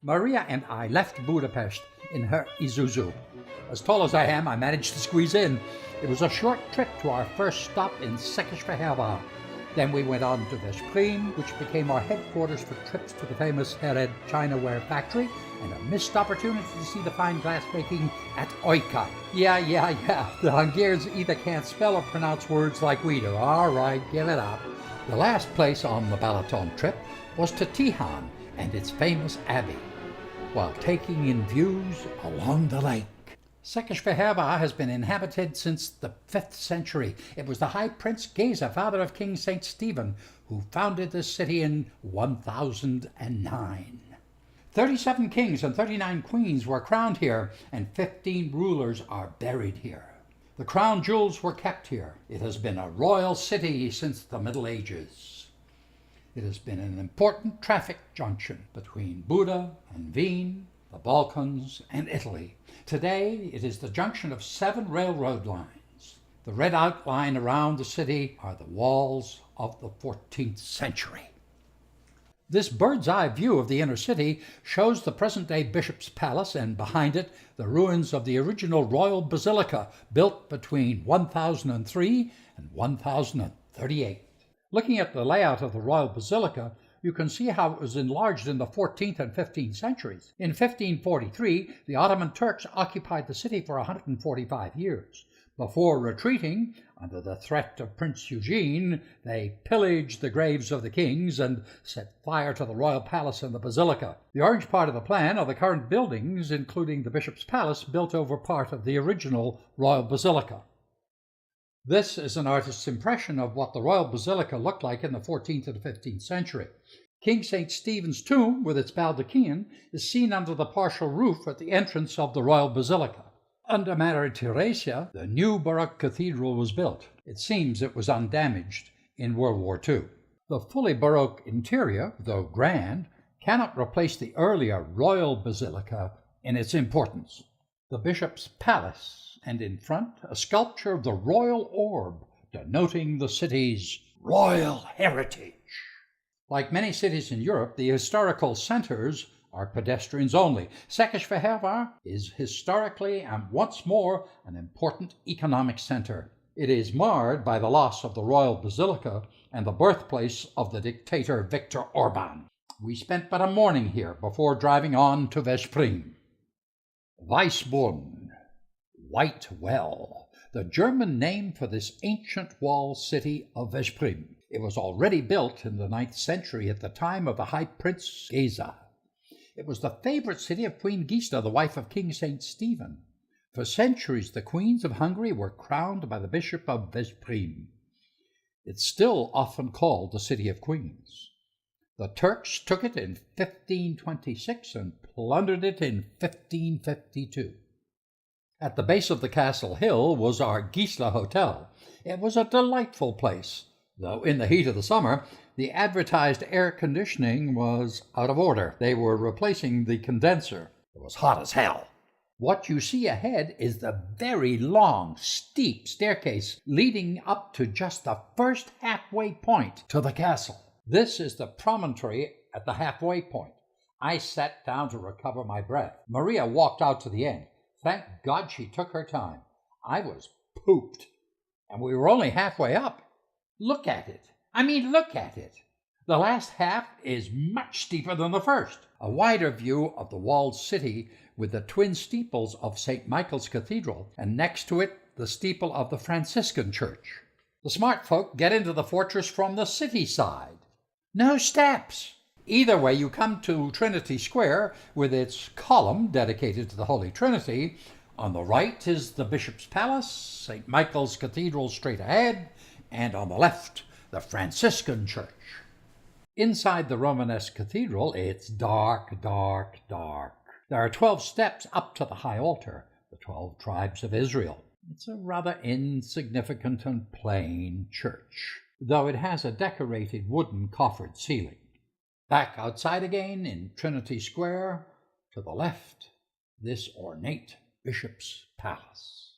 Maria and I left Budapest in her Isuzu. As tall as I am, I managed to squeeze in. It was a short trip to our first stop in Székesfehérvár. Then we went on to Veszprém, which became our headquarters for trips to the famous Hered Chinaware factory, and a missed opportunity to see the fine glass making at Oika. Yeah. The Hungarians either can't spell or pronounce words like we do. All right, give it up. The last place on the Balaton trip was to Tihan and its famous abbey, while taking in views along the lake. Székesfehérvár has been inhabited since the 5th century. It was the High Prince Géza, father of King St. Stephen, who founded this city in 1009. 37 kings and 39 queens were crowned here, and 15 rulers are buried here. The crown jewels were kept here. It has been a royal city since the Middle Ages. It has been an important traffic junction between Buda and Wien, the Balkans, and Italy. Today, it is the junction of 7 railroad lines. The red outline around the city are the walls of the 14th century. This bird's-eye view of the inner city shows the present-day Bishop's Palace, and behind it, the ruins of the original royal basilica built between 1003 and 1038. Looking at the layout of the royal basilica, you can see how it was enlarged in the 14th and 15th centuries. In 1543, the Ottoman Turks occupied the city for 145 years. Before retreating, under the threat of Prince Eugene, they pillaged the graves of the kings and set fire to the royal palace and the basilica. The orange part of the plan are the current buildings, including the Bishop's Palace, built over part of the original royal basilica. This is an artist's impression of what the royal basilica looked like in the 14th and 15th century. King St. Stephen's tomb, with its baldachin, is seen under the partial roof at the entrance of the royal basilica. Under Maria Theresia, the new Baroque cathedral was built. It seems it was undamaged in World War II. The fully Baroque interior, though grand, cannot replace the earlier royal basilica in its importance. The Bishop's Palace, and in front, a sculpture of the royal orb, denoting the city's royal heritage. Like many cities in Europe, the historical centers are pedestrians only. Székesfehérvár is historically and once more an important economic center. It is marred by the loss of the royal basilica and the birthplace of the dictator Viktor Orban. We spent but a morning here before driving on to Veszprém. Weissbrunn, White Well, the German name for this ancient walled city of Veszprém. It was already built in the 9th century at the time of the High Prince Géza. It was the favorite city of Queen Gisela, the wife of King St. Stephen. For centuries, the queens of Hungary were crowned by the Bishop of Veszprém. It's still often called the City of Queens. The Turks took it in 1526 and plundered it in 1552. At the base of the castle hill was our Gisela Hotel. It was a delightful place, though in the heat of the summer, the advertised air conditioning was out of order. They were replacing the condenser. It was hot as hell. What you see ahead is the very long, steep staircase leading up to just the first halfway point to the castle. This is the promontory at the halfway point. I sat down to recover my breath. Maria walked out to the end. Thank God she took her time. I was pooped, and we were only halfway up. Look at it. Look at it. The last half is much steeper than the first. A wider view of the walled city with the twin steeples of St. Michael's Cathedral, and next to it, the steeple of the Franciscan Church. The smart folk get into the fortress from the city side. No steps. Either way, you come to Trinity Square with its column dedicated to the Holy Trinity. On the right is the Bishop's Palace, St. Michael's Cathedral straight ahead, and on the left, the Franciscan Church. Inside the Romanesque cathedral, it's dark, dark, dark. There are 12 steps up to the high altar, the 12 tribes of Israel. It's a rather insignificant and plain church, though it has a decorated wooden coffered ceiling. Back outside again in Trinity Square, to the left, this ornate Bishop's Palace.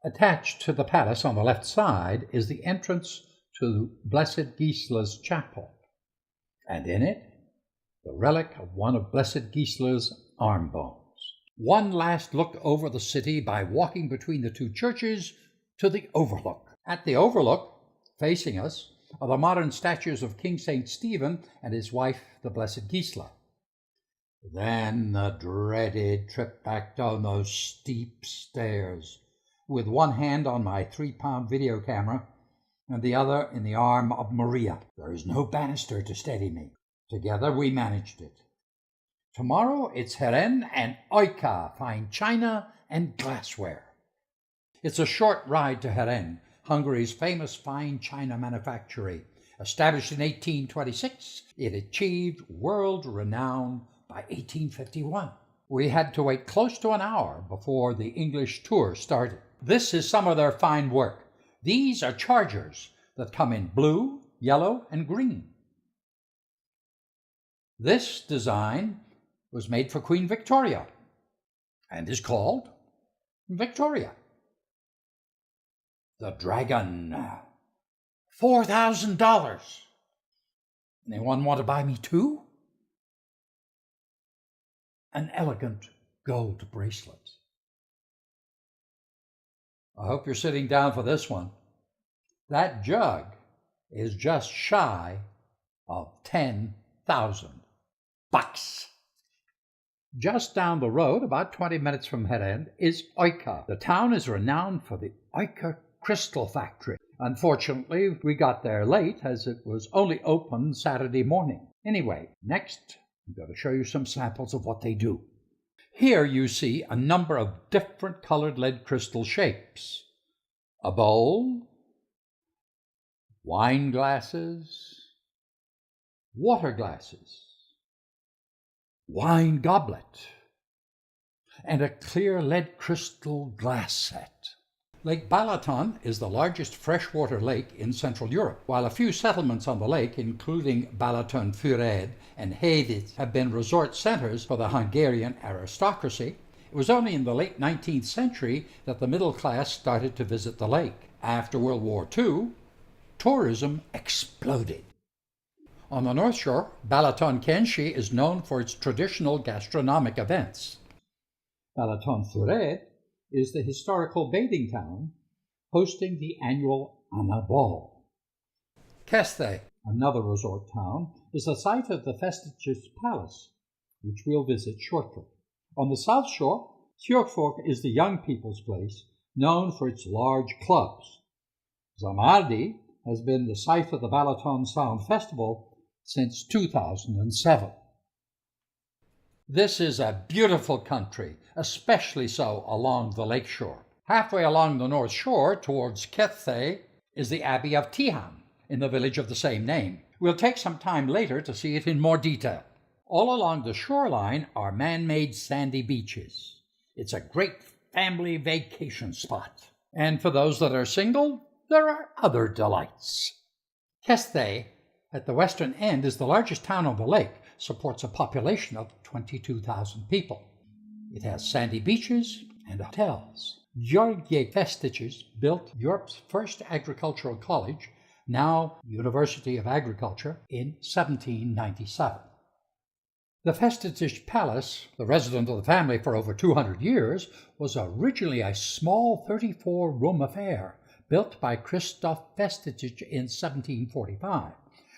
Attached to the palace on the left side is the entrance to Blessed Gisela's chapel, and in it, the relic of one of Blessed Gisla's arm bones. One last look over the city by walking between the two churches to the overlook. At the overlook, facing us, are the modern statues of King St. Stephen and his wife, the Blessed Gisla. Then the dreaded trip back down those steep stairs, with one hand on my 3-pound video camera and the other in the arm of Maria. There is no banister to steady me. Together we managed it. Tomorrow it's Heren and Oika, fine china and glassware. It's a short ride to Heren, Hungary's famous fine china manufactory. Established in 1826, it achieved world renown by 1851. We had to wait close to an hour before the English tour started. This is some of their fine work. These are chargers that come in blue, yellow, and green. This design was made for Queen Victoria and is called Victoria. The dragon, $4,000. Anyone want to buy me two? An elegant gold bracelet. I hope you're sitting down for this one. That jug is just shy of $10,000. Just down the road, about 20 minutes from Heren, is Oika. The town is renowned for the Oika Crystal Factory. Unfortunately, we got there late as it was only open Saturday morning. Anyway, next I'm going to show you some samples of what they do. Here you see a number of different colored lead crystal shapes. A bowl, wine glasses, water glasses, wine goblet, and a clear lead crystal glass set. Lake Balaton is the largest freshwater lake in Central Europe. While a few settlements on the lake, including Balaton, Füred, and Hédit, have been resort centers for the Hungarian aristocracy, it was only in the late 19th century that the middle class started to visit the lake. After World War II, tourism exploded. On the North Shore, Balaton Kenshi is known for its traditional gastronomic events. Balaton Füred is the historical bathing town hosting the annual Anna Ball. Keszthely, another resort town, is the site of the Festetics Palace, which we'll visit shortly. On the South Shore, Szürfők is the young people's place, known for its large clubs. Zamardi has been the site of the Balaton Sound Festival since 2007. This is a beautiful country, especially so along the lakeshore. Halfway along the North Shore, towards Keszthely, is the Abbey of Tiham, in the village of the same name. We'll take some time later to see it in more detail. All along the shoreline are man-made sandy beaches. It's a great family vacation spot. And for those that are single, there are other delights. Keszthely, at the western end, is the largest town on the lake, supports a population of 22,000 people. It has sandy beaches and hotels. György Festetics built Europe's first agricultural college, now University of Agriculture, in 1797. The Festetics Palace, the residence of the family for over 200 years, was originally a small 34-room affair built by Christoph Festetics in 1745.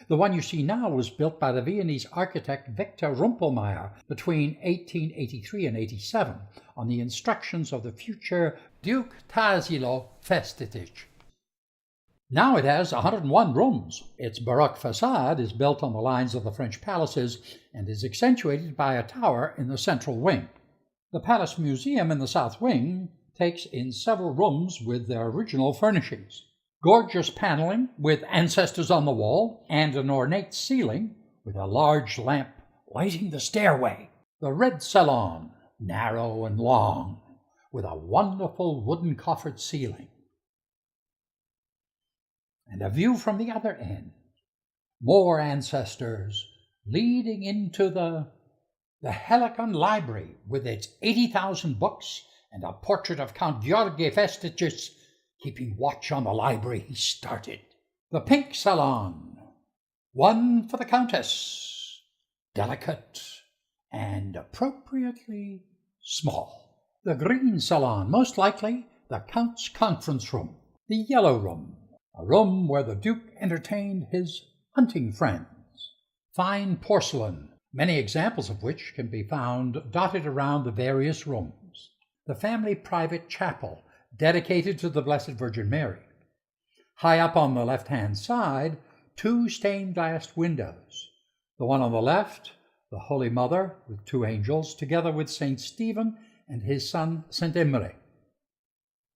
The one you see now was built by the Viennese architect Victor Rumpelmayer between 1883 and 87 on the instructions of the future Duke Tassilo Festetics. Now it has 101 rooms. Its Baroque facade is built on the lines of the French palaces and is accentuated by a tower in the central wing. The Palace Museum in the south wing takes in several rooms with their original furnishings. Gorgeous paneling with ancestors on the wall and an ornate ceiling with a large lamp lighting the stairway. The red salon, narrow and long, with a wonderful wooden coffered ceiling. And a view from the other end. More ancestors leading into the Helicon Library with its 80,000 books and a portrait of Count György Festetics keeping watch on the library he started. The Pink Salon, one for the Countess, delicate, and appropriately small. The green salon, most likely the Count's conference room. The yellow room, a room where the Duke entertained his hunting friends. Fine porcelain, many examples of which can be found dotted around the various rooms. The family private chapel, dedicated to the Blessed Virgin Mary. High up on the left-hand side, 2 stained-glass windows. The one on the left, the Holy Mother with 2 angels, together with St. Stephen and his son St. Emery.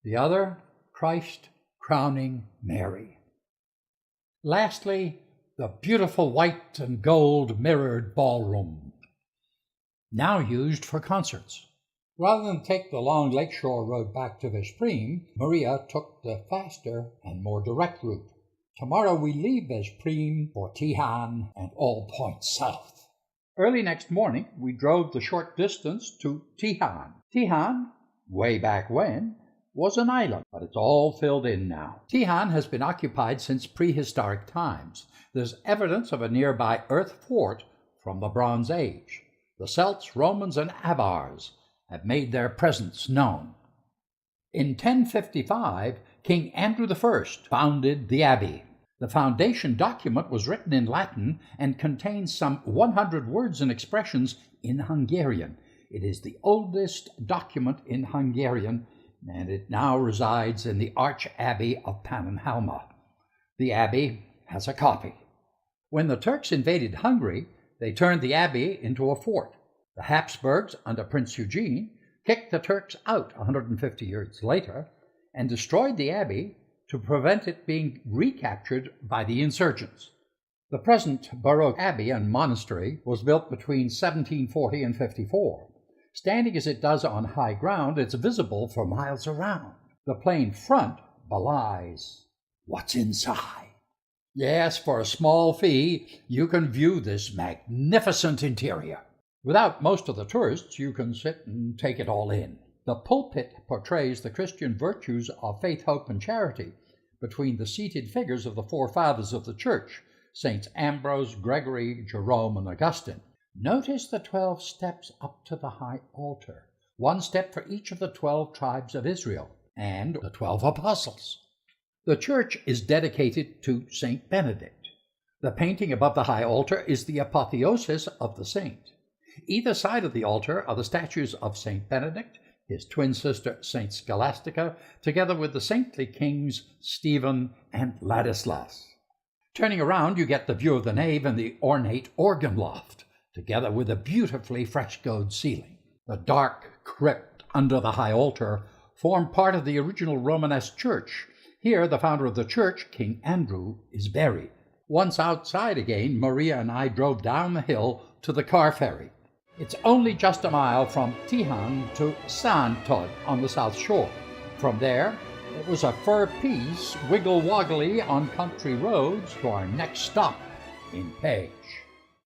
The other, Christ crowning Mary. Lastly, the beautiful white and gold mirrored ballroom, now used for concerts. Rather than take the long lakeshore road back to Veszprém, Maria took the faster and more direct route. Tomorrow we leave Veszprém for Tihany and all points south. Early next morning, we drove the short distance to Tihany. Tihany, way back when, was an island, but it's all filled in now. Tihany has been occupied since prehistoric times. There's evidence of a nearby earth fort from the Bronze Age. The Celts, Romans, and Avars have made their presence known. In 1055, King Andrew I founded the abbey. The foundation document was written in Latin and contains some 100 words and expressions in Hungarian. It is the oldest document in Hungarian, and it now resides in the Arch-Abbey of Pannonhalma. The abbey has a copy. When the Turks invaded Hungary, they turned the abbey into a fort. The Habsburgs, under Prince Eugene, kicked the Turks out 150 years later and destroyed the abbey to prevent it being recaptured by the insurgents. The present Baroque abbey and monastery was built between 1740 and 54. Standing as it does on high ground, it's visible for miles around. The plain front belies what's inside. Yes, for a small fee, you can view this magnificent interior. Without most of the tourists, you can sit and take it all in. The pulpit portrays the Christian virtues of faith, hope, and charity between the seated figures of the 4 fathers of the Church, Saints Ambrose, Gregory, Jerome, and Augustine. Notice the 12 steps up to the high altar, 1 step for each of the 12 tribes of Israel, and the 12 apostles. The church is dedicated to Saint Benedict. The painting above the high altar is the apotheosis of the saint. Either side of the altar are the statues of Saint Benedict, his twin sister Saint Scholastica, together with the saintly kings Stephen and Ladislas. Turning around, you get the view of the nave and the ornate organ loft, together with a beautifully frescoed ceiling. The dark crypt under the high altar formed part of the original Romanesque church. Here, the founder of the church, King Andrew, is buried. Once outside again, Maria and I drove down the hill to the car ferry. It's only just a mile from Tihany to Szántód on the south shore. From there, it was a fur piece, wiggle-woggly on country roads to our next stop in Pécs.